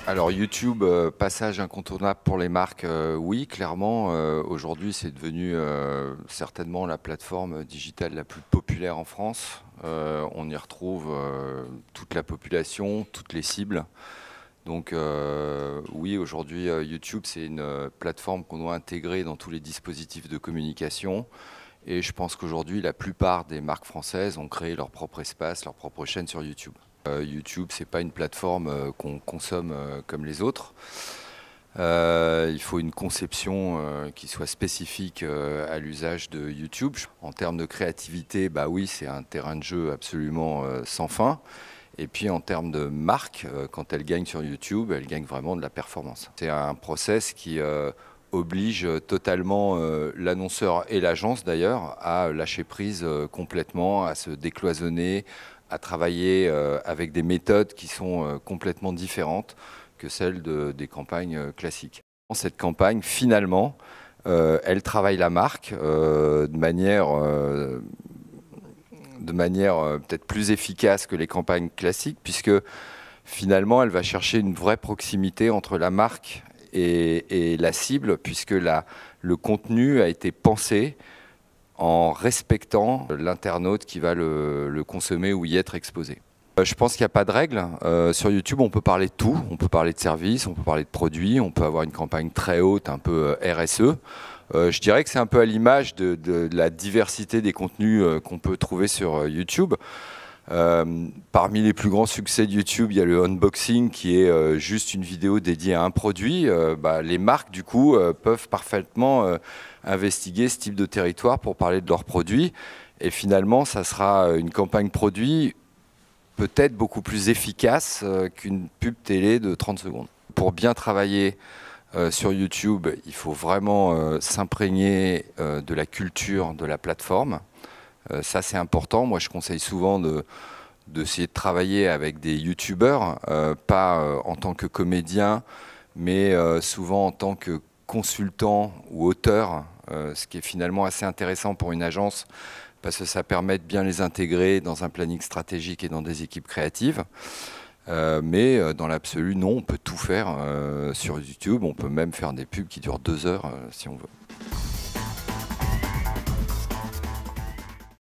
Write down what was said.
Alors YouTube, passage incontournable pour les marques, oui, clairement. Aujourd'hui, c'est devenu certainement la plateforme digitale la plus populaire en France. On y retrouve toute la population, toutes les cibles. Donc oui, aujourd'hui, YouTube, c'est une plateforme qu'on doit intégrer dans tous les dispositifs de communication. Et je pense qu'aujourd'hui, la plupart des marques françaises ont créé leur propre espace, leur propre chaîne sur YouTube. YouTube, c'est pas une plateforme qu'on consomme comme les autres. Il faut une conception qui soit spécifique à l'usage de YouTube. En termes de créativité, bah oui, c'est un terrain de jeu absolument sans fin. Et puis en termes de marque, quand elle gagne sur YouTube, elle gagne vraiment de la performance. C'est un process qui oblige totalement l'annonceur et l'agence d'ailleurs à lâcher prise complètement, à se décloisonner, à travailler avec des méthodes qui sont complètement différentes que celles des campagnes classiques. Cette campagne, finalement, elle travaille la marque de manière peut-être plus efficace que les campagnes classiques, puisque finalement, elle va chercher une vraie proximité entre la marque et la cible, puisque le contenu a été pensé en respectant l'internaute qui va le consommer ou y être exposé. Je pense qu'il n'y a pas de règle. Sur YouTube, on peut parler de tout. On peut parler de services, on peut parler de produits, on peut avoir une campagne très haute, un peu RSE. Je dirais que c'est un peu à l'image de la diversité des contenus qu'on peut trouver sur YouTube. Parmi les plus grands succès de YouTube, il y a le unboxing qui est juste une vidéo dédiée à un produit. Les marques, du coup, peuvent parfaitement investiguer ce type de territoire pour parler de leurs produits. Et finalement, ça sera une campagne produit peut-être beaucoup plus efficace qu'une pub télé de 30 secondes. Pour bien travailler sur YouTube, il faut vraiment s'imprégner de la culture de la plateforme. Ça, c'est important. Moi, je conseille souvent d'essayer de travailler avec des youtubeurs, pas en tant que comédien, mais souvent en tant que consultant ou auteur, ce qui est finalement assez intéressant pour une agence, parce que ça permet de bien les intégrer dans un planning stratégique et dans des équipes créatives. Mais dans l'absolu, non, on peut tout faire sur YouTube. On peut même faire des pubs qui durent 2 heures si on veut.